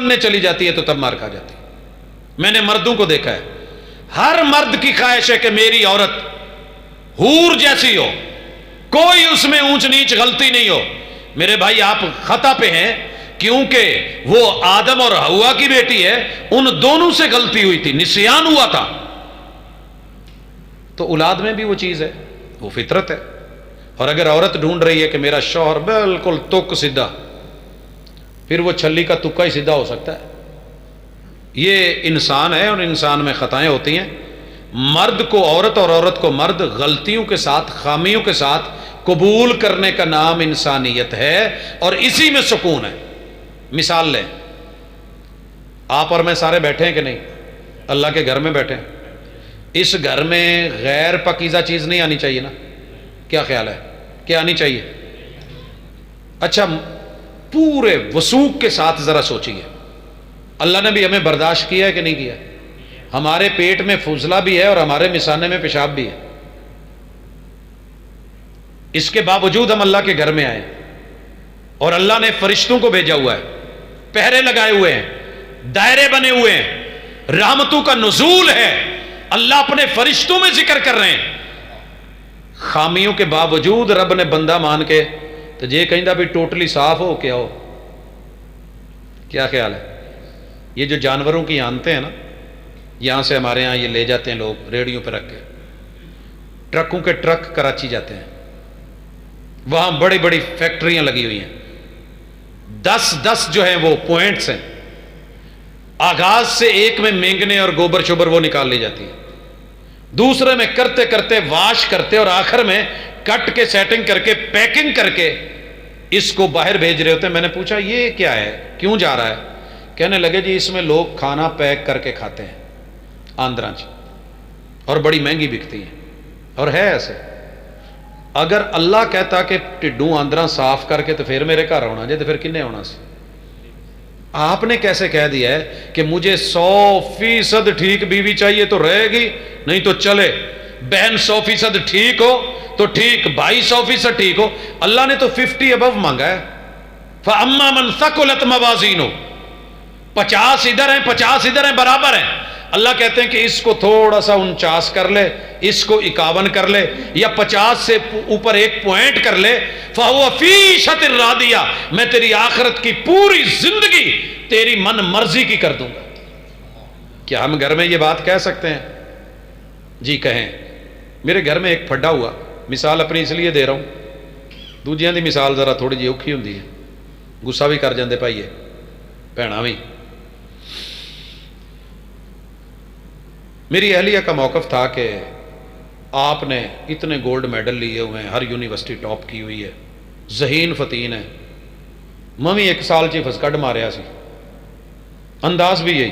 نے چلی جاتی ہے تو تب مار کھا جاتی ہے۔ میں نے مردوں کو دیکھا ہے، ہر مرد کی خواہش ہے کہ میری عورت حور جیسی ہو، کوئی اس میں اونچ نیچ غلطی نہیں ہو۔ میرے بھائی آپ خطا پہ ہیں، کیونکہ وہ آدم اور حوا کی بیٹی ہے، ان دونوں سے غلطی ہوئی تھی، نسیان ہوا تھا، تو اولاد میں بھی وہ چیز ہے، وہ فطرت ہے۔ اور اگر عورت ڈھونڈ رہی ہے کہ میرا شوہر بالکل تک سیدھا، پھر وہ چھلی کا تکا ہی سیدھا ہو سکتا ہے۔ یہ انسان ہے اور انسان میں خطائیں ہوتی ہیں۔ مرد کو عورت اور عورت کو مرد غلطیوں کے ساتھ، خامیوں کے ساتھ قبول کرنے کا نام انسانیت ہے، اور اسی میں سکون ہے۔ مثال لیں، آپ اور میں سارے بیٹھے ہیں کہ نہیں؟ اللہ کے گھر میں بیٹھے ہیں، اس گھر میں غیر پاکیزہ چیز نہیں آنی چاہیے نا؟ کیا خیال ہے، کیا آنی چاہیے؟ اچھا پورے وثوق کے ساتھ ذرا سوچیے، اللہ نے بھی ہمیں برداشت کیا ہے کہ نہیں کیا؟ ہمارے پیٹ میں فضلہ بھی ہے اور ہمارے مثانے میں پیشاب بھی ہے، اس کے باوجود ہم اللہ کے گھر میں آئے، اور اللہ نے فرشتوں کو بھیجا ہوا ہے، پہرے لگائے ہوئے ہیں، دائرے بنے ہوئے ہیں، رحمتوں کا نزول ہے، اللہ اپنے فرشتوں میں ذکر کر رہے ہیں۔ خامیوں کے باوجود رب نے بندہ مان کے تو یہ کہیں بھی ٹوٹلی صاف ہو کیا ہو؟ کیا خیال ہے؟ یہ جو جانوروں کی آنتیں ہیں نا، یہاں سے ہمارے ہاں یہ لے جاتے ہیں لوگ ریڑیوں پہ رکھ کے، ٹرکوں کے ٹرک کراچی جاتے ہیں، وہاں بڑی بڑی فیکٹریاں لگی ہوئی ہیں، 10 جو ہیں وہ پوائنٹس ہیں، آغاز سے ایک میں مینگنے اور گوبر شوبر وہ نکال لی جاتی ہے، دوسرے میں کرتے کرتے واش کرتے، اور آخر میں کٹ کے سیٹنگ کر کے پیکنگ کر کے اس کو باہر بھیج رہے ہوتے ہیں۔ میں نے پوچھا یہ کیا ہے، کیوں جا رہا ہے؟ کہنے لگے جی اس میں لوگ کھانا پیک کر کے کھاتے ہیں، آندرا جی، اور بڑی مہنگی بکتی ہیں، اور ہے ایسے۔ اگر اللہ کہتا کہ ٹڈوں آندرا صاف کر کے تو پھر میرے گھر ہونا جائے، تو پھر کنے ہونا سی؟ آپ نے کیسے کہہ دیا ہے کہ مجھے 100% ٹھیک بیوی چاہیے تو رہے گی، نہیں تو چلے، بہن 100% ٹھیک ہو تو ٹھیک، بھائی 100% ٹھیک ہو۔ اللہ نے تو 50 ابو مانگا ہے، فَأَمَّا مَنْ ثَقُلَتْ مَوَازِينُهُ، 50 ادھر ہیں 50 ادھر ہیں، برابر ہیں۔ اللہ کہتے ہیں کہ اس کو تھوڑا سا 49 کر لے، اس کو 51 کر لے، یا 50 سے اوپر 1 پوائنٹ کر لے، فَهُوَ فِي عِيشَةٍ رَاضِيَةٍ، میں تیری آخرت کی پوری زندگی تیری من مرضی کی کر دوں گا۔ کیا ہم گھر میں یہ بات کہہ سکتے ہیں؟ جی کہیں۔ میرے گھر میں ایک پھڈا ہوا، مثال اپنی اس لیے دے رہا ہوں، دوجیاں دی مثال ذرا تھوڑی جی اوکھی ہوندی ہے، غصہ بھی کر جاندے پائیے بھیڑاں بھی۔ میری اہلیہ کا موقف تھا کہ آپ نے اتنے گولڈ میڈل لیے ہوئے ہیں، ہر یونیورسٹی ٹاپ کی ہوئی ہے، ذہین فتین ہے، میں بھی 1 سال چی فسکڈ ماریا سی، انداز بھی یہی،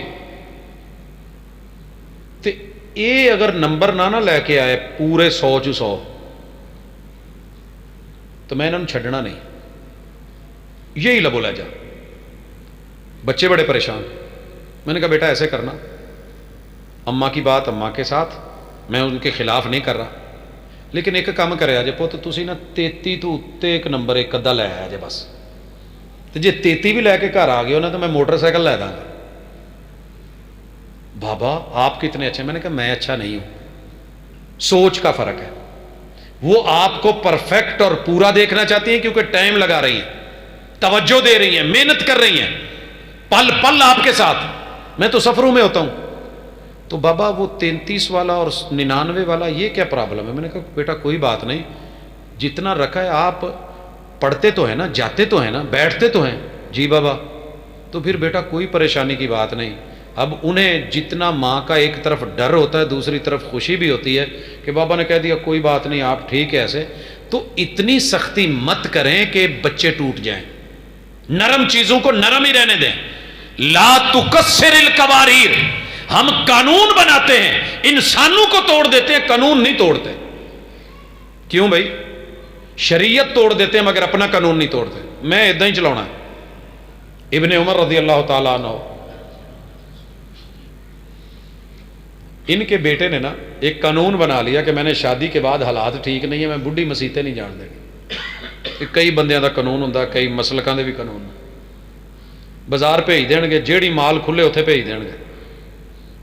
تو یہ اگر نمبر نہ لے کے آئے پورے 100 چو 100 تو میں انہوں چھڈنا نہیں، یہی لبو لے جا۔ بچے بڑے پریشان، میں نے کہا بیٹا ایسے کرنا، اماں کی بات اماں کے ساتھ، میں ان کے خلاف نہیں کر رہا، لیکن ایک کام کرے آجے پوت تسی نا 33 تو اتے ایک نمبر ایک ادھا لے آجے بس، تو جی 33 بھی لے کے گھر آ گئے ہو نا تو میں موٹر سائیکل لے داں گا۔ بابا آپ کتنے اچھے، میں نے کہا میں اچھا نہیں ہوں، سوچ کا فرق ہے۔ وہ آپ کو پرفیکٹ اور پورا دیکھنا چاہتی ہیں کیونکہ ٹائم لگا رہی ہیں، توجہ دے رہی ہیں، محنت کر رہی ہیں، پل پل آپ کے ساتھ، میں تو سفروں میں ہوتا ہوں۔ تو بابا وہ 33 والا اور 99 والا یہ کیا پرابلم ہے؟ میں نے کہا بیٹا کوئی بات نہیں، جتنا رکھا ہے آپ پڑھتے تو ہیں نا، جاتے تو ہیں نا، بیٹھتے تو ہیں، جی بابا، تو پھر بیٹا کوئی پریشانی کی بات نہیں۔ اب انہیں جتنا ماں کا ایک طرف ڈر ہوتا ہے دوسری طرف خوشی بھی ہوتی ہے کہ بابا نے کہہ دیا کوئی بات نہیں آپ ٹھیک ہے ایسے، تو اتنی سختی مت کریں کہ بچے ٹوٹ جائیں، نرم چیزوں کو نرم ہی رہنے دیں۔ لا تکسر القواریر، ہم قانون بناتے ہیں، انسانوں کو توڑ دیتے ہیں، قانون نہیں توڑتے۔ کیوں بھائی؟ شریعت توڑ دیتے ہیں مگر اپنا قانون نہیں توڑتے۔ میں ادھا ہی چلانا ہے۔ ابن عمر رضی اللہ تعالیٰ عنہ، ان کے بیٹے نے نا ایک قانون بنا لیا کہ میں نے شادی کے بعد حالات ٹھیک نہیں ہے، میں بڈھی مسیطیں نہیں جان دے گی۔ کئی بندیاں دا قانون ہوندہ، کئی مسلکاں دے بھی قانون۔ ਬਾਜ਼ਾਰ ਭੇਜ ਦੇਣਗੇ, ਜਿਹੜੀ ਮਾਲ ਖੁੱਲੇ ਉੱਥੇ ਭੇਜ ਦੇਣਗੇ।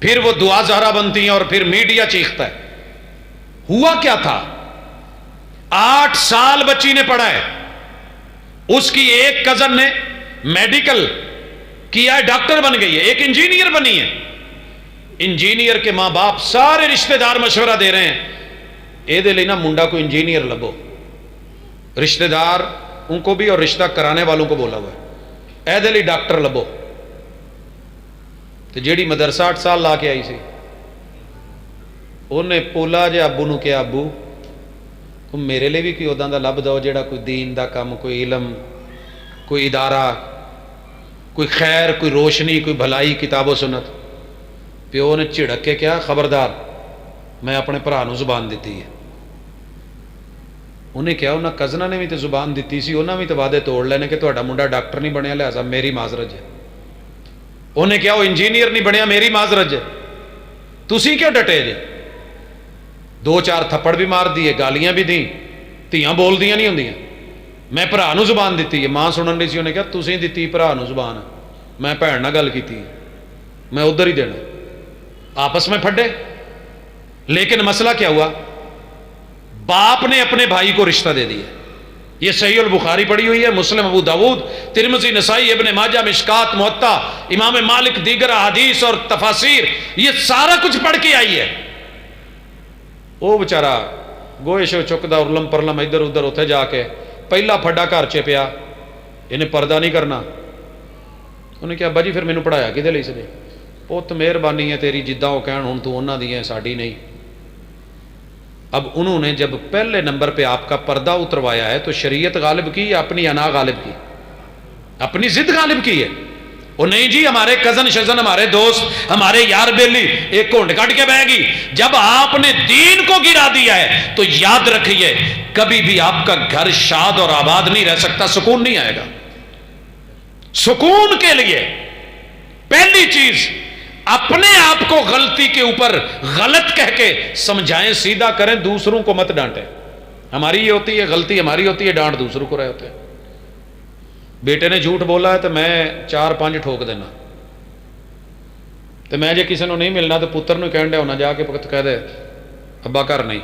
پھر وہ دعا زہرا بنتی ہیں اور پھر میڈیا چیختا ہے. ہوا کیا تھا؟ 8 سال بچی نے پڑھا ہے، اس کی ایک کزن نے میڈیکل کیا ہے، ڈاکٹر بن گئی ہے، ایک انجینئر بنی ہے. انجینئر کے ماں باپ سارے رشتہ دار مشورہ دے رہے ہیں اے دے لینا منڈا کو انجینئر لبو. رشتہ دار ان کو بھی اور رشتہ کرانے والوں کو بولا ہوا ہے اے دے لی ڈاکٹر لبو. تو جیڑی مدرسہ 8 سال لا کے آئی سی انہیں پولا جے ابو نو کہ ابو میرے لیے بھی کوئی اداں دا لب دو جیڑا کوئی دین دا کام، کوئی علم، کوئی ادارہ، کوئی خیر، کوئی روشنی، کوئی بھلائی، کتاب و سنت. پیو نے جھڑک کے کیا خبردار میں اپنے بھرا نو زبان دیتی ہے. انہیں کیا انہاں کزنا نے بھی تو زبان دیتی سی، انہاں بھی تو وعدے توڑ لینے کہ تہاڈا منڈا ڈاکٹر نہیں بنیا لہذا میری معذرت ہے. انہیں کیا وہ انجینئر نہیں بنیا میری معذرت ہے. تسی کیوں ڈٹے جے؟ 2-4 تھپڑ بھی مار دیے، گالیاں بھی دیں، تیاں بول دیاں نہیں ہوندیاں. میں بھرا نو زبان دیتی ہے. ماں سنن رہی سی، انہیں کہا تسی دیتی بھرا نو زبان، میں بھੈਣ نال گل کیتی، میں ادھر ہی دینا. آپس میں پھڈے. لیکن مسئلہ کیا ہوا؟ باپ نے اپنے بھائی کو رشتہ دے دیا. یہ صحیح البخاری پڑھی ہوئی ہے، مسلم، ابو داؤد، ترمذی، نسائی، ابن ماجہ، مشکات، موطا، امام مالک، دیگر احادیث اور تفاسیر، یہ سارا کچھ پڑھ کے آئی ہے. وہ بیچارہ گوئے شو چکدا ارلم پرلم ادھر ادھر اتنے جا کے پہلا پھڈا گھر چ پیا، انہیں پردہ نہیں کرنا. انہیں کہا ابا جی پھر مینوں پڑھایا کدے لئی سی؟ پوت مہربانی ہے تیری، جداں وہ کہن ہن تو انہاں دی ہے ساڈی نہیں. اب انہوں نے جب پہلے نمبر پہ آپ کا پردہ اتروایا ہے تو شریعت غالب کی یا اپنی انا غالب کی؟ اپنی ضد غالب کی ہے. وہ نہیں جی ہمارے کزن شزن، ہمارے دوست، ہمارے یار بیلی ایک کونڈ کٹ کے بہ گی. جب آپ نے دین کو گرا دیا ہے تو یاد رکھیے کبھی بھی آپ کا گھر شاد اور آباد نہیں رہ سکتا، سکون نہیں آئے گا. سکون کے لیے پہلی چیز اپنے آپ کو غلطی کے اوپر غلط کہہ کے سمجھائیں، سیدھا کریں، دوسروں کو مت ڈانٹیں. ہماری یہ ہوتی ہے غلطی، ہماری ہوتی ہے ڈانٹ دوسروں کو رہے ہوتے ہیں. بیٹے نے جھوٹ بولا ہے تو میں 4-5 ٹھوک دینا. تو میں جے کسی نے نہیں ملنا تو پتر نو کہن دیا ہونا جا کے کہہ دے ابا گھر نہیں،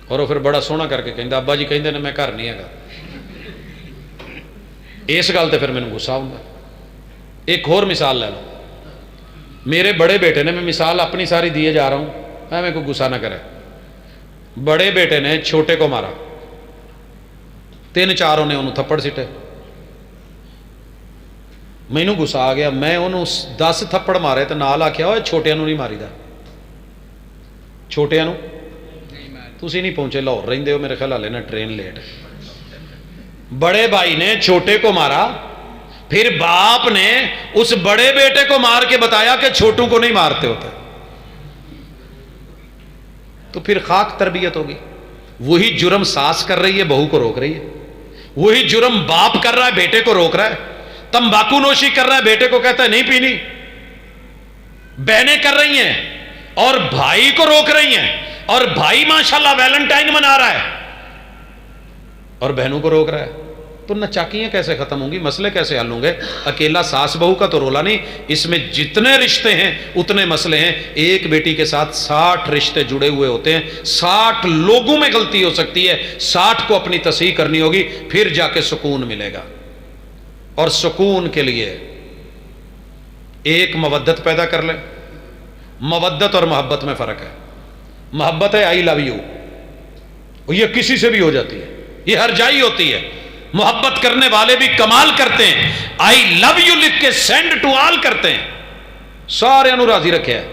اور وہ پھر بڑا سونا کر کے کہندا ابا جی کہندے نے میں گھر نہیں ہے گا. اس گل تے پھر مینوں غصہ آؤندا. ایک اور مثال لے لو. میرے بڑے بیٹے نے، میں مثال اپنی ساری دیے جا رہا ہوں، میں کو غصہ نہ کرے. بڑے بیٹے نے چھوٹے کو مارا، 3-4 نے انہوں تھپڑ سٹے. مینوں غصہ آ گیا، میں انہوں 10 تھپڑ مارے تو نال آکھیا ہوئے چھوٹیاں نوں نہیں ماری دا. چھوٹیاں نوں تسی نہیں پہنچے، لاہور رہندے ہو میرے خیال حالے نہ ٹرین لیٹ. بڑے بھائی نے چھوٹے کو مارا، پھر باپ نے اس بڑے بیٹے کو مار کے بتایا کہ چھوٹوں کو نہیں مارتے ہوتے. تو پھر خاک تربیت ہوگی. وہی جرم ساس کر رہی ہے، بہو کو روک رہی ہے. وہی جرم باپ کر رہا ہے، بیٹے کو روک رہا ہے. تمباکو نوشی کر رہا ہے، بیٹے کو کہتا ہے نہیں پینی. بہنیں کر رہی ہیں اور بھائی کو روک رہی ہیں، اور بھائی ماشاءاللہ ویلنٹائن منا رہا ہے اور بہنوں کو روک رہا ہے. تو نچاکیاں کیسے ختم ہوں گی؟ مسئلے کیسے حل ہوں گے؟ اکیلا ساس بہو کا تو رولا نہیں، اس میں جتنے رشتے ہیں اتنے مسئلے ہیں. ایک بیٹی کے ساتھ 60 رشتے جڑے ہوئے ہوتے ہیں. 60 لوگوں میں غلطی ہو سکتی ہے، 60 کو اپنی تصحیح کرنی ہوگی، پھر جا کے سکون ملے گا. اور سکون کے لیے ایک مودت پیدا کر لیں. مودت اور محبت میں فرق ہے. محبت ہے آئی لو یو، یہ کسی سے بھی ہو جاتی ہے، یہ ہر جائی ہوتی ہے. محبت کرنے والے بھی کمال کرتے ہیں، آئی لو یو لکھ کے سینڈ ٹو آل کرتے ہیں، سارے انو راضی رکھے ہے.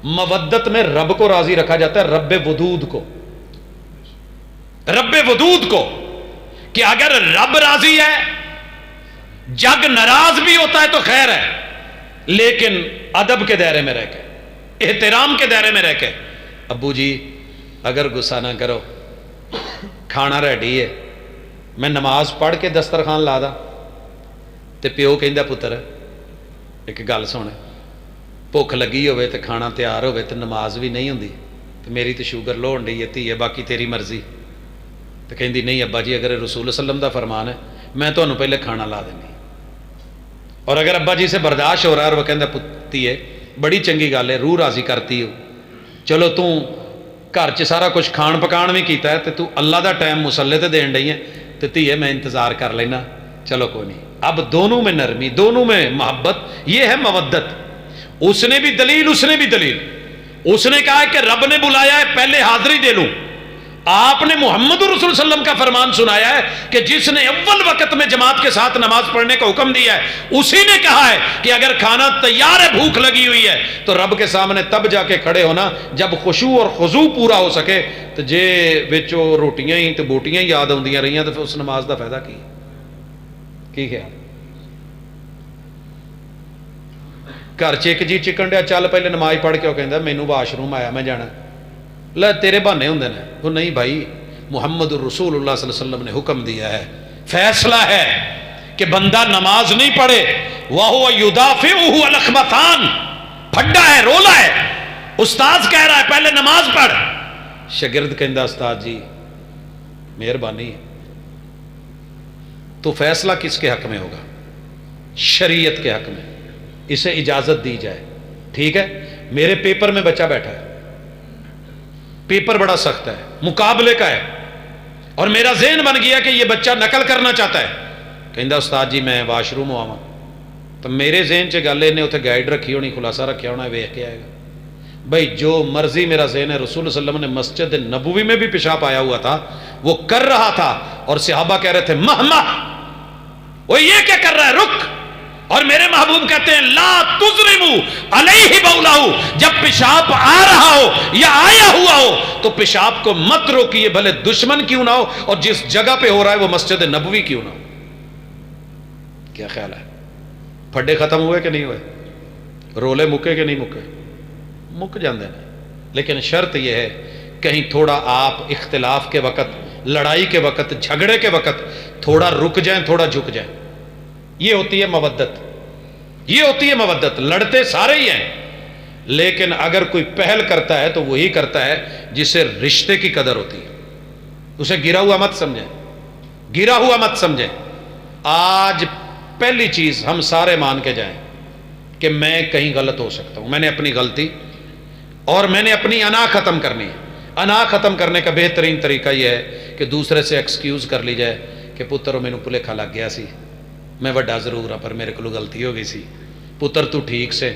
مودت میں رب کو راضی رکھا جاتا ہے، رب ودود کو، رب ودود کو، کہ اگر رب راضی ہے، جگ ناراض بھی ہوتا ہے تو خیر ہے، لیکن ادب کے دائرے میں رہ کے، احترام کے دائرے میں رہ کے. ابو جی اگر غصہ نہ کرو، کھانا ریڈی ہے، میں نماز پڑھ کے دسترخوان لا دا تے پیو کہندا پتر ایک گل سن، بھوک لگی ہوئے تے کھانا تیار ہوئے تے نماز بھی نہیں ہوندی تے میری تو شوگر لو ہون ڈئی ہے دھی ہے، باقی تیری مرضی. تو کہندی نہیں ابا جی اگر رسول وسلم دا فرمان ہے میں تانوں پہلے کھانا لا دینی. اور اگر ابا جی سے برداشت ہو رہا ہے اور وہ کہندا پتی ہے بڑی چنگی گل ہے، روح راضی کرتی ہو، چلو تو گھر چ سارا کچھ کھان پکان بھی کیتا ہے تو اللہ دا ٹائم مسلے تے دین ڈئی ہے تو دھیے میں انتظار کر لینا، چلو کوئی نہیں۔ اب دونوں میں نرمی، دونوں میں محبت، یہ ہے مودت۔ اس نے بھی دلیل، اس نے بھی دلیل، اس نے کہا ہے کہ رب نے بلایا ہے پہلے حاضری دے لوں، آپ نے محمد رسول صلی اللہ علیہ وسلم کا فرمان سنایا ہے کہ جس نے اول وقت میں جماعت کے ساتھ نماز پڑھنے کا حکم دیا ہے اسی نے کہا ہے کہ اگر کھانا تیار ہے، بھوک لگی ہوئی ہے تو رب کے سامنے تب جا کے کھڑے ہونا جب خشوع اور خضوع پورا ہو سکے۔ تو جے وچوں روٹیاں ہی تو بوٹیاں ہی یاد آندیاں رہیاں تو پھر اس نماز دا فائدہ کی خیال؟ گھر چ ایک جی چکن ڈیا، چل پہلے نماز پڑھ کے وہ کہندا مینوں واش روم آیا میں جانا، لے تیرے بہانے ہوندے نے۔ وہ نہیں بھائی، محمد الرسول اللہ صلی اللہ علیہ وسلم نے حکم دیا ہے، فیصلہ ہے کہ بندہ نماز نہیں پڑھے وَهُوَ يُدَافِعُهُ الْأَخْبَثَانِ، پھڈا ہے، رولا ہے، استاذ کہہ رہا ہے پہلے نماز پڑھ، شاگرد کہندا استاد جی مہربانی تو فیصلہ کس کے حق میں ہوگا؟ شریعت کے حق میں، اسے اجازت دی جائے، ٹھیک ہے؟ میرے پیپر میں بچہ بیٹھا ہے، پیپر بڑا سخت ہے، مقابلے کا ہے، اور میرا ذہن بن گیا کہ یہ بچہ نقل کرنا چاہتا ہے، کہندا استاد جی میں واش روم آواں، تو میرے ذہن چ گل انہیں اتنے گائیڈ رکھی ہونی، خلاصہ رکھیا ہونا، ویکھ کے آئے گا بھائی جو مرضی میرا ذہن ہے۔ رسول اللہ علیہ وسلم نے مسجد نبوی میں بھی پیشاب آیا ہوا تھا، وہ کر رہا تھا اور صحابہ کہہ رہے تھے مہما، وہ یہ کیا کر رہا ہے، رک، اور میرے محبوب کہتے ہیں لا تظلموا علیہ بولہ، جب پیشاب آ رہا ہو یا آیا ہوا ہو تو پیشاب کو مت روکیے، بھلے دشمن کیوں نہ ہو اور جس جگہ پہ ہو رہا ہے وہ مسجد نبوی کیوں نہ ہو۔ کیا خیال ہے؟ پھڈے ختم ہوئے کہ نہیں ہوئے؟ رولے مکے کہ نہیں مکے؟ مک جاندے ہیں، لیکن شرط یہ ہے کہیں تھوڑا آپ اختلاف کے وقت، لڑائی کے وقت، جھگڑے کے وقت تھوڑا رک جائیں، تھوڑا جھک جائیں، یہ ہوتی ہے مودت، یہ ہوتی ہے مودت۔ لڑتے سارے ہی ہیں، لیکن اگر کوئی پہل کرتا ہے تو وہی کرتا ہے جسے رشتے کی قدر ہوتی ہے، اسے گرا ہوا مت سمجھیں، گرا ہوا مت سمجھیں۔ آج پہلی چیز ہم سارے مان کے جائیں کہ میں کہیں غلط ہو سکتا ہوں، میں نے اپنی غلطی اور میں نے اپنی انا ختم کرنی ہے۔ انا ختم کرنے کا بہترین طریقہ یہ ہے کہ دوسرے سے ایکسکیوز کر لی جائے کہ پتر مینوں بھلیکھا لگ گیا سی، میں وڈا ضرور ہاں پر میرے کو غلطی ہو گئی سی، پتر تو ٹھیک سے،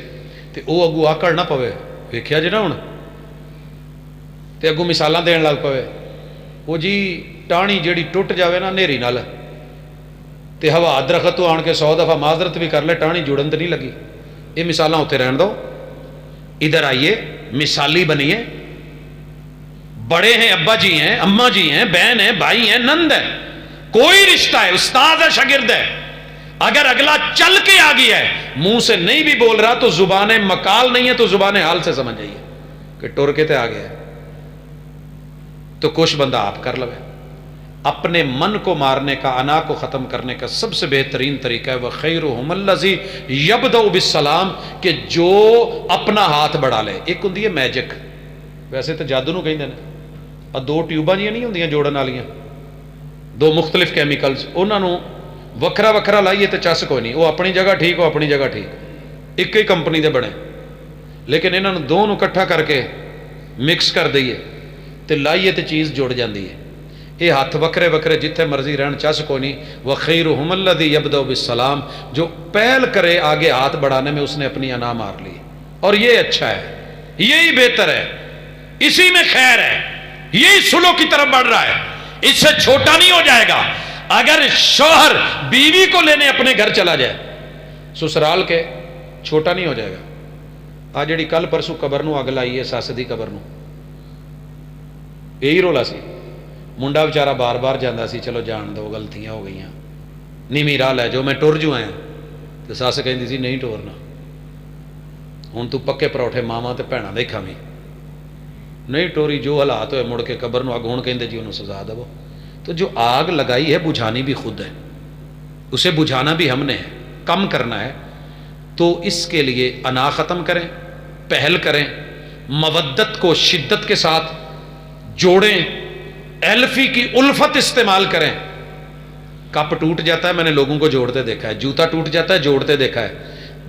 تے او اگو آکڑ نہ پوے، ویکھیا جی نا ہن، تے اگو مثالاں دین لگ پوے، وہ جی ٹاہنی جیڑی ٹوٹ جاوے نا نیری نال تے ہوا درخت تو آن کے 100 دفعہ معذرت بھی کر لے، ٹاہنی جڑن تے نہیں لگی، یہ مثالاں اتنے رہن دو، ادھر آئیے، مثالی بنیے، بڑے ہیں، ابا جی ہیں، اماں جی ہیں، بہن ہیں، بھائی ہیں، نند ہے، کوئی رشتہ ہے، استاد ہے، شاگرد ہے، اگر اگلا چل کے آ گیا ہے، منہ سے نہیں بھی بول رہا تو زبان مقال نہیں ہے تو زبان حال سے سمجھ جائیے کہ ٹور کے تے آ گیا ہے، تو کچھ بندہ آپ کر لو۔ اپنے من کو مارنے کا، انا کو ختم کرنے کا سب سے بہترین طریقہ ہے وَخَيْرُهُمُ الَّذِي يَبْدَأُ بِالسَّلَامِ، کہ جو اپنا ہاتھ بڑھا لے۔ ایک ہوں میجک، ویسے تو جادو نو کہندے نے، اور 2 ٹیوباں جی نہیں ہوندیاں جوڑن والیاں، 2 مختلف کیمیکلز، انہاں نو وکھرا وکھرا لائیے تو چس کوئی نہیں، وہ اپنی جگہ ٹھیک، وہ اپنی جگہ ٹھیک، ایک ہی کمپنی دے بنے، لیکن انہاں نو دونوں اکٹھا کر کے مکس کر دئیے تے لائیے تے چیز جڑ جاندی ہے۔ یہ ہاتھ وکھرے وکھرے جتھے مرضی رہن چس کوئی نہیں۔ وَخَيْرُهُمُ الَّذِي يَبْدَأُ بِالسَّلَامِ، جو پہل کرے آگے ہاتھ بڑھانے میں اس نے اپنی انا مار لی، اور یہ اچھا ہے، یہی بہتر ہے، اسی میں خیر ہے، یہی سلو کی طرف بڑھ رہا ہے، اس سے چھوٹا نہیں ہو جائے گا۔ اگر شوہر بیوی کو لینے اپنے گھر چلا جائے سسرال کے، چھوٹا نہیں ہو جائے گا۔ آج جڑی کل پرسوں قبر نو اگ لائی ہے، سس دی قبر نو، یہی رولا سی، منڈا بیچارہ بار بار جانا سی، چلو جان دو غلطیاں ہو گئیاں، نیویں راہ لے جو میں ٹر جو آیا، تو سس کہندی سی نہیں ٹورنا، ہن تو پکے پروٹھے ماواں تے بھیناں دے کھاویں، نہیں ٹوری، جو حالات ہوئے مڑ کے قبر نو اگ، ہن کہندے جی انہوں سزا دو۔ تو جو آگ لگائی ہے بجھانی بھی خود ہے، اسے بجھانا بھی ہم نے ہے، کم کرنا ہے، تو اس کے لیے انا ختم کریں، پہل کریں، مودت کو شدت کے ساتھ جوڑیں، ایلفی کی الفت استعمال کریں۔ کپ ٹوٹ جاتا ہے، میں نے لوگوں کو جوڑتے دیکھا ہے، جوتا ٹوٹ جاتا ہے جوڑتے دیکھا ہے،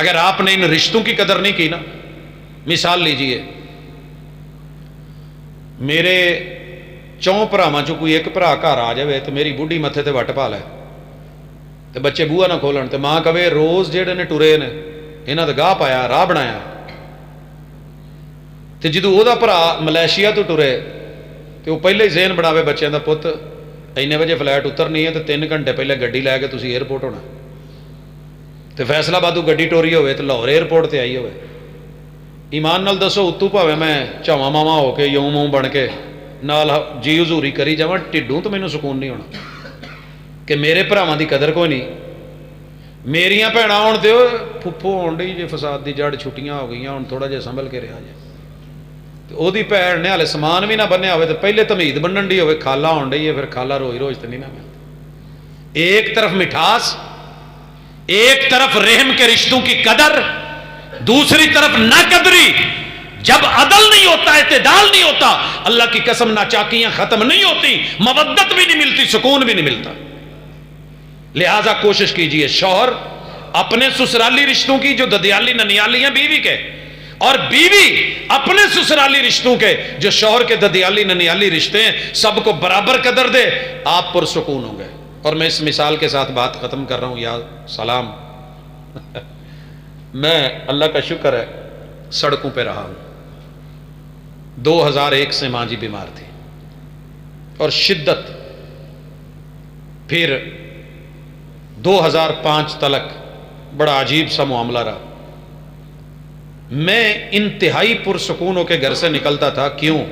اگر آپ نے ان رشتوں کی قدر نہیں کی نا، مثال لیجئے، میرے چوں بھراواں چوں کوئی ایک بھرا گھر آ جائے تو میری بڈھی متھے تے وٹ پا لے تو بچے بوہا نہ کھولن تو ماں کہے روز جہے نے ٹرے نے یہاں تو گاہ پایا، راہ بنایا، تو جدو وہ بھرا ملیشیا تو ٹرے تو وہ پہلے ہی ذہن بناوے بچوں کا، پت اینے بجے فلائٹ اترنی ہے تو 3 گھنٹے پہلے گڈی لے کے تسی ایئرپورٹ ہونا، تو فیصلہ باد گڈی ٹوری ہوئے تو لاہور ایئرپورٹ تے آئی ہوئے، ایمان نال دسو اتو پاوے میں چاواں ماواں ہو کے یوں موں بن کے نال جی حضوری کری جاواں، ٹھڈوں تو مینوں سکون نہیں ہونا کہ میرے بھراواں دی قدر کوئی نہیں، میریاں بھیناں ہون تے پھپھو ہون ڈئی جے فساد دی جڑ، چھٹیاں ہو گئیاں ہن تھوڑا جہا سنبھل کے رہا جے، تے او دی بھیڑ نے ہالے سامان بھی نہ بنیا ہوئے تے پہلے تمید بنن ڈی ہوئے، کھالا ہون ڈئی ہے، پھر کھالا روز روز تے نہیں نہ ملتی۔ ایک طرف مٹھاس، ایک طرف رحم کے رشتوں کی قدر، دوسری طرف نہ قدری، جب عدل نہیں ہوتا، اعتدال نہیں ہوتا، اللہ کی قسم ناچاکیاں ختم نہیں ہوتی، مودت بھی نہیں ملتی، سکون بھی نہیں ملتا۔ لہذا کوشش کیجئے شوہر اپنے سسرالی رشتوں کی جو ددیالی ننیالی ہیں بیوی کے، اور بیوی اپنے سسرالی رشتوں کے جو شوہر کے ددیالی ننیالی رشتے ہیں، سب کو برابر قدر دے، آپ پرسکون ہوں گے۔ اور میں اس مثال کے ساتھ بات ختم کر رہا ہوں، یا سلام میں اللہ کا شکر ہے سڑکوں پہ رہا ہوں، 2001 سے ماں جی بیمار تھی اور شدت، پھر 2005 تلک بڑا عجیب سا معاملہ رہا، میں انتہائی پرسکون ہو کے گھر سے نکلتا تھا، کیوں؟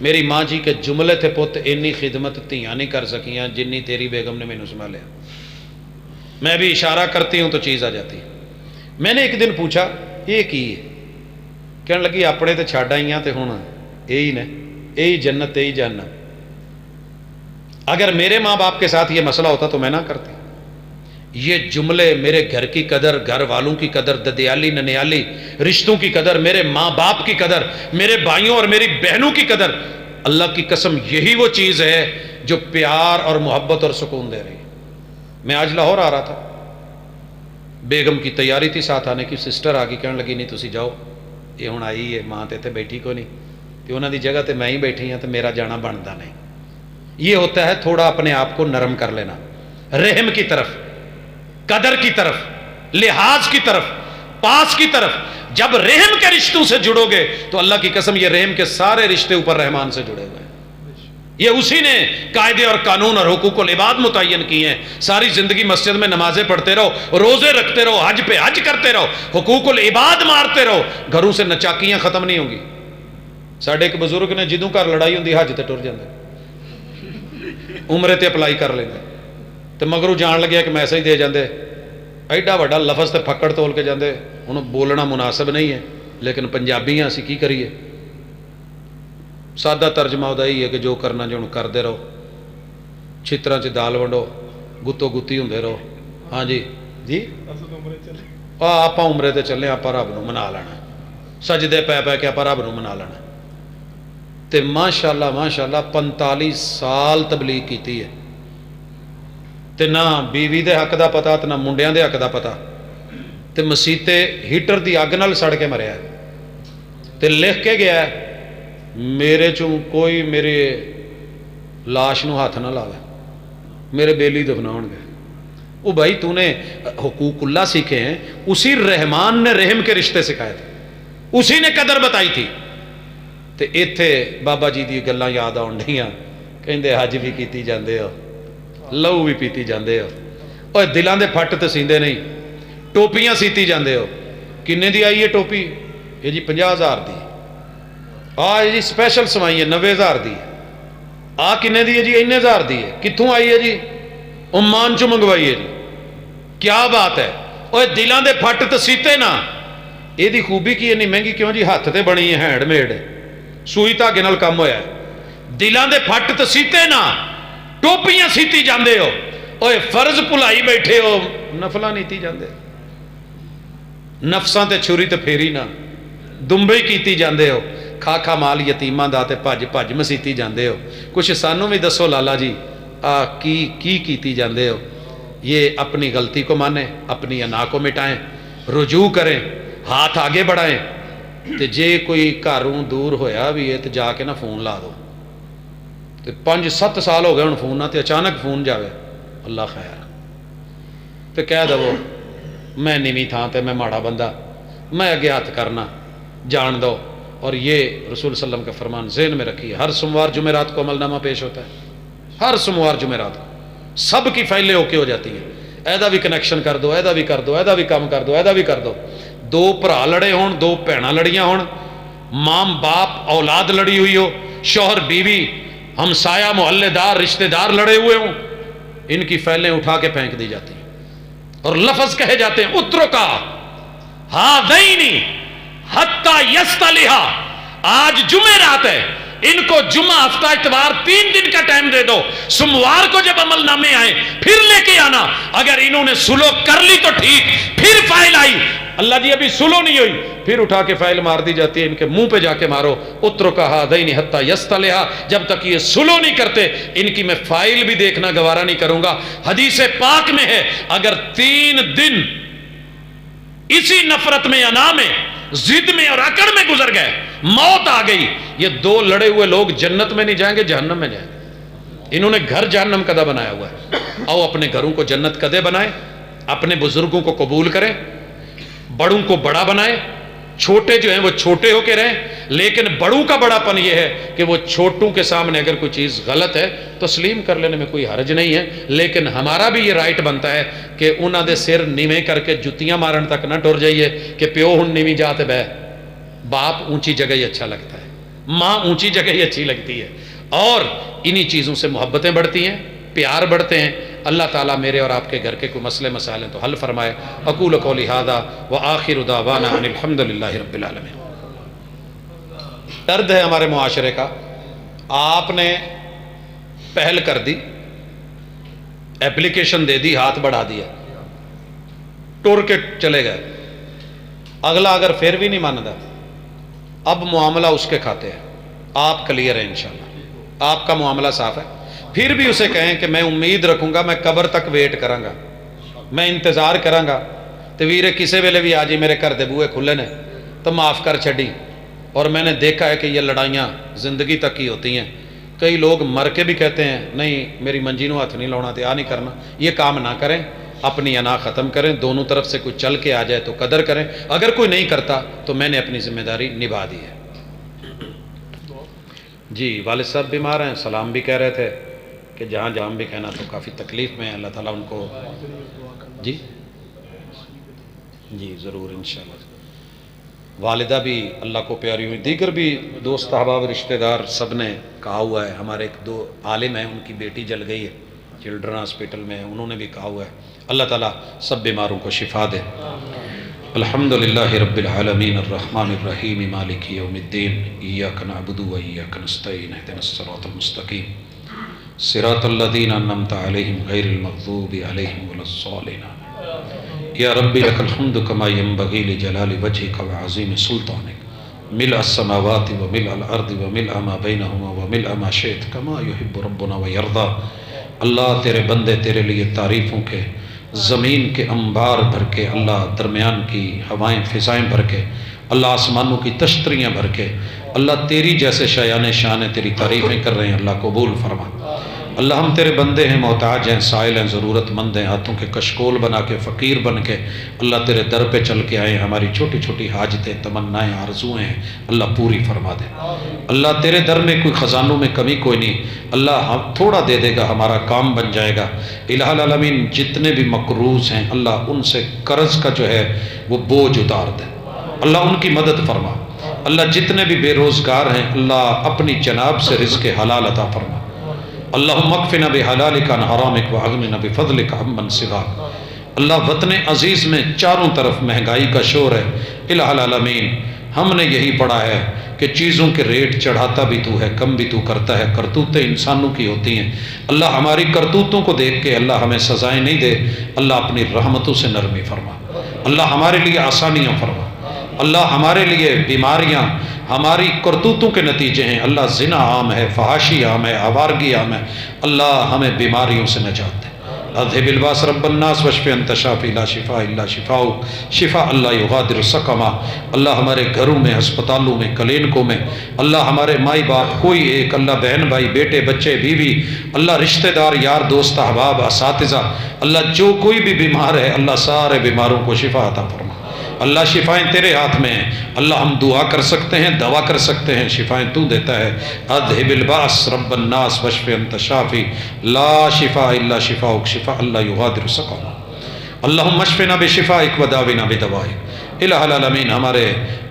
میری ماں جی کے جملے تھے، پت اینی خدمت تیاں نہیں کر سکیاں جنی تیری بیگم نے مینوں سنبھالیا، میں بھی اشارہ کرتی ہوں تو چیز آ جاتی۔ میں نے ایک دن پوچھا یہ کی ہے؟ کہنے لگی اپنے تے چھڈ آئیاں تے ہن یہی نے، یہی جنت یہی جہنم۔ اگر میرے ماں باپ کے ساتھ یہ مسئلہ ہوتا تو میں نہ کرتی۔ یہ جملے میرے گھر کی قدر، گھر والوں کی قدر، ددیالی ننیالی رشتوں کی قدر، میرے ماں باپ کی قدر، میرے بھائیوں اور میری بہنوں کی قدر، اللہ کی قسم یہی وہ چیز ہے جو پیار اور محبت اور سکون دے رہی ہے۔ میں آج لاہور آ رہا تھا، بیگم کی تیاری تھی ساتھ آنے کی، سسٹر آ گئی، کہنے لگی نہیں تسی جاؤ، یہ ہن آئی ہے ماں تے اتنے بیٹھی کو نہیں، تو انہوں دی جگہ تے میں ہی بیٹھی ہوں تو میرا جانا بنتا نہیں۔ یہ ہوتا ہے تھوڑا اپنے آپ کو نرم کر لینا، رحم کی طرف، قدر کی طرف، لحاظ کی طرف، پاس کی طرف۔ جب رحم کے رشتوں سے جڑو گے تو اللہ کی قسم یہ رحم کے سارے رشتے اوپر رحمان سے جڑے ہوئے ہیں۔ یہ اسی نے قاعدے اور قانون اور حقوق العباد متعین کیے ہیں۔ ساری زندگی مسجد میں نمازیں پڑھتے رہو، روزے رکھتے رہو، حج پہ حج کرتے رہو، حقوق العباد مارتے رہو، گھروں سے نچاکیاں ختم نہیں ہوں گی۔ ساڈے ایک بزرگ نے جدوں گھر لڑائی ہوندی حج تے ٹر جاندے، عمرے تے اپلائی کر لیندے، تے مگروں جان لگیا کہ میسج دے جاندے، ایڈا وڈا لفظ تے پھکڑ تول کے جاندے، انہوں بولنا مناسب نہیں ہے، لیکن پنجابی ہیں اسی کی کریے، سادہ ترجمہ ہوتا ہی ہے کہ جو کرنا جو کرتے رہو، چھتراں چ دال ونڈو، گتو گتی ہوندے رہو۔ ہاں جی جی آپ عمرے تے چلے، آپ رب نو منا لینا، سجدے پے پے کے آپ رب نو منا لینا۔ تے ماشاءاللہ ماشاءاللہ 45 سال تبلیغ کیتی ہے، تے نہ بیوی دے حق دا پتا تے نہ منڈیاں دے حق دا پتا، تے مسیتے ہیٹر دی اگ نال سڑ کے مریا ہے، تے لکھ کے گیا ہے میرے چوں کوئی میرے لاش نو ہاتھ نہ لاوے، میرے بیلی دفناؤ گے۔ او بھائی تو نے حقوق اللہ سیکھے ہیں، اسی رحمان نے رحم کے رشتے سکھائے تھے، اسی نے قدر بتائی تھی۔ تے ایتھے بابا جی دی گلاں یاد آن ڈیاں، کہندے حج بھی کیتی جاندے ہو، لہو بھی پیتی جاندے ہو، اور دلاں دے پھٹ تے سیندے نہیں، ٹوپیاں سیتی جاندے ہو۔ کنے دی آئی ہے ٹوپی؟ یہ جی 50,000 دی، جی سپیشل سوائی ہے 90,000 دی، کنے دی ہے جی اتنے ہزار دی ہے، کتوں آئی ہے جی؟ عمان چوں منگوائی ہے جی۔ کیا بات ہے، اور دلاں دے پھٹ تے سیتے نا، یہ دی خوبی کی اتنی مہنگی کیوں جی؟ ہاتھ تے بنی ہے، ہینڈ میڈ، سوئی دھاگے نال کام ہویا ہے، دلاں دے پھٹ تے سیتے نا، ٹوپیاں سیتی جاندے ہو، اوے فرض بھلائی بیٹھے ہو، نفلاں نیتی جاندے، نفساں تے چھری تے پھیری نہ، دمبئی کیتی جاندے ہو، کھا کھا مال یتیماں دا تے بھج بھج مسیتی جاندے ہو۔ کچھ سانوں بھی دسو لالا جی کی کیتی جاندے ہو؟ یہ اپنی غلطی کو مانیں، اپنی انا کو مٹائیں، رجوع کریں، ہاتھ آگے بڑھائیں۔ تے جے کوئی گھروں دور ہویا بھی ہے تو جا کے نہ فون لا دو، تے 5-7 سال ہو گئے ہوں فون نہ، تے اچانک فون جاوے اللہ خیر، تے کہہ دو میں نیویں تھاں تے میں ماڑا بندہ، میں اگے ہاتھ کرنا، جان دو۔ اور یہ رسول صلی اللہ علیہ وسلم کا فرمان ذہن میں رکھیے، ہر سوموار جمعرات کو عمل نامہ پیش ہوتا ہے، ہر سوموار جمعرات کو سب کی فائلیں اوکے ہو جاتی ہیں، ایدا بھی کنیکشن کر دو، ایدا بھی کر دو، ایدا بھی کام کر دو، ایدا بھی کر دو۔ 2 بھرا لڑے ہون، 2 بھیناں لڑیاں ہون، ماں باپ اولاد لڑی ہوئی ہو، شوہر بیوی ہمسایہ محلے دار رشتہ دار لڑے ہوئے ہوں، ان کی فائلیں اٹھا کے پھینک دی جاتی ہیں اور لفظ کہے جاتے ہیں اترکا ہذین حتی یصطلحا۔ آج جمعرات ہے، ان کو جمعہ ہفتہ اتوار 3 دن کا ٹائم دے دو، سوموار کو جب عمل نامے آئے پھر لے کے آنا، اگر انہوں نے سلو کر لی تو ٹھیک، پھر فائل آئی اللہ جی ابھی سلو نہیں ہوئی، پھر اٹھا کے فائل مار دی جاتی ہے، ان کے منہ پہ جا کے مارو اترکا ہذین حتی یصطلحا، جب تک یہ سلو نہیں کرتے ان کی میں فائل بھی دیکھنا گوارا نہیں کروں گا۔ حدیث پاک میں ہے اگر 3 دن اسی نفرت میں انا میں ضد میں اور اکڑ میں گزر گئے، موت آ گئی، یہ 2 لڑے ہوئے لوگ جنت میں نہیں جائیں گے، جہنم میں جائیں گے۔ انہوں نے گھر جہنم کدہ بنایا ہوا ہے، آؤ اپنے گھروں کو جنت کدے بنائیں، اپنے بزرگوں کو قبول کریں، بڑوں کو بڑا بنائیں، چھوٹے جو ہیں وہ چھوٹے ہو کے رہیں، لیکن بڑوں کا بڑا پن یہ ہے کہ وہ چھوٹوں کے سامنے اگر کوئی چیز غلط ہے تسلیم کر لینے میں کوئی حرج نہیں ہے، لیکن ہمارا بھی یہ رائٹ بنتا ہے کہ انہاں دے سر نیویں کر کے جتیاں مارن تک نہ ٹر جائیے کہ پیو ہن نیویں جاتے بہ، باپ اونچی جگہ ہی اچھا لگتا ہے، ماں اونچی جگہ ہی اچھی لگتی ہے، اور انہی چیزوں سے محبتیں بڑھتی ہیں، پیار بڑھتے ہیں۔ اللہ تعالیٰ میرے اور آپ کے گھر کے کوئی مسئلے مسائل ہیں تو حل فرمائے۔ اقول قولی ھذا وآخر دعوانا ان الحمدللہ رب العالمین۔ درد ہے ہمارے معاشرے کا، آپ نے پہل کر دی، ایپلیکیشن دے دی، ہاتھ بڑھا دیا، ٹور کے چلے گئے، اگلا اگر پھر بھی نہیں مانتا اب معاملہ اس کے کھاتے ہیں، آپ کلیئر ہیں انشاءاللہ، آپ کا معاملہ صاف ہے، پھر بھی اسے کہیں کہ میں امید رکھوں گا، میں قبر تک ویٹ کراں گا، میں انتظار کراں گا، تو ویرے کسے ویلے بھی آجی میرے گھر دے بوئے کھلے نے تو معاف کر چھڑی۔ اور میں نے دیکھا ہے کہ یہ لڑائیاں زندگی تک ہی ہوتی ہیں، کئی لوگ مر کے بھی کہتے ہیں نہیں میری منجی نو ہاتھ نہیں لاؤنا تے آ نہیں کرنا، یہ کام نہ کریں، اپنی انا ختم کریں، دونوں طرف سے کوئی چل کے آ جائے تو قدر کریں، اگر کوئی نہیں کرتا تو میں نے اپنی ذمہ داری نبھا دی ہے۔ جی والد صاحب بیمار ہیں، سلام بھی کہہ رہے تھے کہ جہاں جہاں بھی کہنا تو کافی تکلیف میں ہے، اللہ تعالیٰ ان کو جی جی ضرور انشاءاللہ۔ والدہ بھی اللہ کو پیاری ہوئی، دیگر بھی دوست احباب رشتہ دار سب نے کہا ہوا ہے، ہمارے 2 عالم ہیں ان کی بیٹی جل گئی ہے چلڈرن ہاسپٹل میں، انہوں نے بھی کہا ہوا ہے، اللہ تعالیٰ سب بیماروں کو شفا دے۔ الحمدللہ رب العالمین الرحمن الرحیم مالک یوم الدین ایاک نعبد و ایاک نستعین اہدنا الصراط المستقیم صراط الذین انعمت علیہم غیر المغضوب علیہم ولا الضالین۔ یا ربی لک الحمد کما ینبغی لجلال وجہک وعظیم سلطانک ملء السماوات وملء الارض وملء ما بینہما وملء ما شئت کما یحب ربنا ویرضا۔ اللہ تیرے بندے تیرے لیے تعریفوں کے زمین کے انبار بھر کے، اللہ درمیان کی ہوائیں فضائیں بھر کے، اللہ آسمانوں کی تشتریاں بھر کے، اللہ تیری جیسے شایان شان تیری تعریفیں کر رہے ہیں، اللہ قبول فرما۔ اللہ ہم تیرے بندے ہیں، محتاج ہیں، سائل ہیں، ضرورت مند ہیں، ہاتھوں کے کشکول بنا کے فقیر بن کے اللہ تیرے در پہ چل کے آئے، ہماری چھوٹی چھوٹی حاجتیں تمنائیں آرزویں ہیں اللہ پوری فرما دے۔ اللہ تیرے در میں کوئی خزانوں میں کمی کوئی نہیں، اللہ ہم تھوڑا دے دے گا ہمارا کام بن جائے گا۔ الہ العالمین جتنے بھی مقروض ہیں اللہ ان سے قرض کا جو ہے وہ بوجھ اتار دے، اللہ ان کی مدد فرما۔ اللہ جتنے بھی بے روزگار ہیں اللہ اپنی جناب سے رزق حلال عطا فرما۔ اللہم اکفنا بحلالک عن حرامک واغننا بفضلک عمن سواک۔ اللہ وطن عزیز میں چاروں طرف مہنگائی کا شور ہے، الہ العالمین ہم نے یہی پڑھا ہے کہ چیزوں کے ریٹ چڑھاتا بھی تو ہے، کم بھی تو کرتا ہے، کرتوتیں انسانوں کی ہوتی ہیں۔ اللہ ہماری کرتوتوں کو دیکھ کے اللہ ہمیں سزائیں نہیں دے، اللہ اپنی رحمتوں سے نرمی فرما، اللہ ہمارے لیے آسانیاں فرما، اللہ ہمارے لیے بیماریاں ہماری کرتوتوں کے نتیجے ہیں، اللہ زنا عام ہے، فحاشی عام ہے، آوارگی عام ہے، اللہ ہمیں بیماریوں سے نجات دے، اذهب الباس رب الناس واشف انت شافی لا شفاء الا شفاؤک شفاء لا یغادر سقما۔ اللہ ہمارے گھروں میں، ہسپتالوں میں، کلینکوں میں، اللہ ہمارے مائی باپ کوئی ایک، اللہ بہن بھائی، بیٹے بچے بیوی، اللہ رشتہ دار یار دوست احباب اساتذہ، اللہ جو کوئی بھی بیمار ہے اللہ سارے بیماروں کو شفا عطا فرما۔ اللہ شفائیں تیرے ہاتھ میں ہیں، اللہ ہم دعا کر سکتے ہیں، دوا کر سکتے ہیں، شفائیں تو دیتا ہے۔ اذهب الباس رب الناس واشف انت شافی لا شفاء الا شفاؤک شفاء لا یغادر سقما۔ اللہم اشفنا بشفائک وداونا بدوائک۔ الہ العالمین ہمارے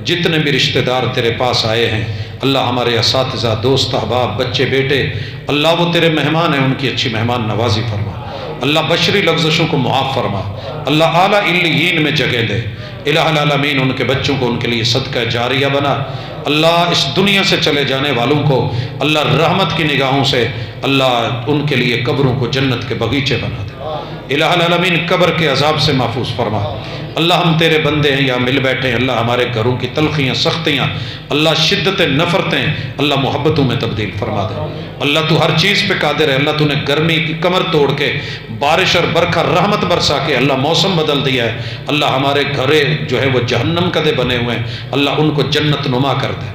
جتنے بھی رشتہ دار تیرے پاس آئے ہیں، اللہ ہمارے اساتذہ دوست احباب بچے بیٹے، اللہ وہ تیرے مہمان ہیں، ان کی اچھی مہمان نوازی فرما، اللہ بشری لغزشوں کو معاف فرما، اللہ اعلیٰ علیین میں جگہ دے۔ الہ العالمین ان کے بچوں کو ان کے لیے صدقہ جاریہ بنا، اللہ اس دنیا سے چلے جانے والوں کو اللہ رحمت کی نگاہوں سے اللہ ان کے لیے قبروں کو جنت کے بغیچے بنا دے۔ الہ العالمین قبر کے عذاب سے محفوظ فرما۔ اللہ ہم تیرے بندے ہیں، یا مل بیٹھے ہیں، اللہ ہمارے گھروں کی تلخیاں سختیاں اللہ شدت نفرتیں اللہ محبتوں میں تبدیل فرما دے۔ اللہ تو ہر چیز پہ قادر ہے، اللہ تو نے گرمی کی کمر توڑ کے بارش اور برکھا رحمت برسا کے اللہ موسم بدل دیا ہے، اللہ ہمارے گھرے جو ہے وہ جہنم کدے بنے ہوئے ہیں، اللہ ان کو جنت نما کر دے،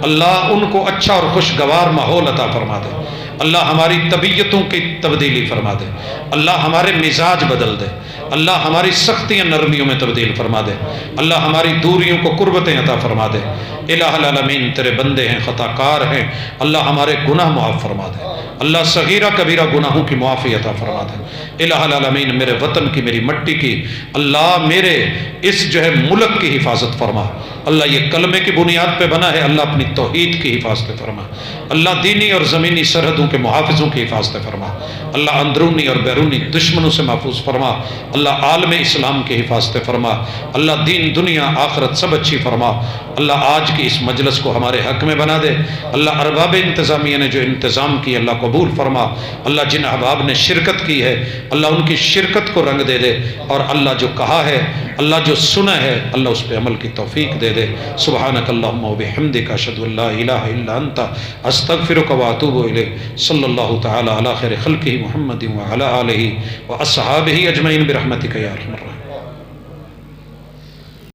اللہ ان کو اچھا اور خوشگوار ماحول عطا فرما دے، اللہ ہماری طبیعتوں کی تبدیلی فرما دے، اللہ ہمارے مزاج بدل دے، اللہ ہماری سختیاں نرمیوں میں تبدیل فرما دے، اللہ ہماری دوریوں کو قربتیں عطا فرما دے۔ الہ العالمین تیرے بندے ہیں، خطا کار ہیں، اللہ ہمارے گناہ معاف فرما دے، اللہ صغیرہ کبیرہ گناہوں کی معافی عطا فرما دے۔ الہ العالمین میرے وطن کی، میری مٹی کی، اللہ میرے اس جو ہے ملک کی حفاظت فرما، اللہ یہ کلمے کی بنیاد پہ بنا ہے، اللہ اپنی توحید کی حفاظت فرما، اللہ دینی اور زمینی سرحدوں کے محافظوں کی حفاظت فرما، اللہ اندرونی اور بیرونی دشمنوں سے محفوظ فرما، اللہ عالم اسلام کی حفاظت فرما، اللہ دین دنیا آخرت سب اچھی فرما، اللہ آج کی اس مجلس کو ہمارے حق میں بنا دے، اللہ ارباب انتظامیہ نے جو انتظام کی اللہ قبول فرما، اللہ جن احباب نے شرکت کی ہے اللہ ان کی شرکت کو رنگ دے دے، اور اللہ جو کہا ہے اللہ جو سنا ہے اللہ اس پہ عمل کی توفیق دے دے۔ سبحانک اللہم و بحمدک اشہد ان لا الہ الا انت استغفرک و اتوب الیک۔ صلی اللہ تعالی علی خیر خلقہ محمد و علی آلہ و اصحابہ اجمعین برحمتک یا ارحم الراحمین۔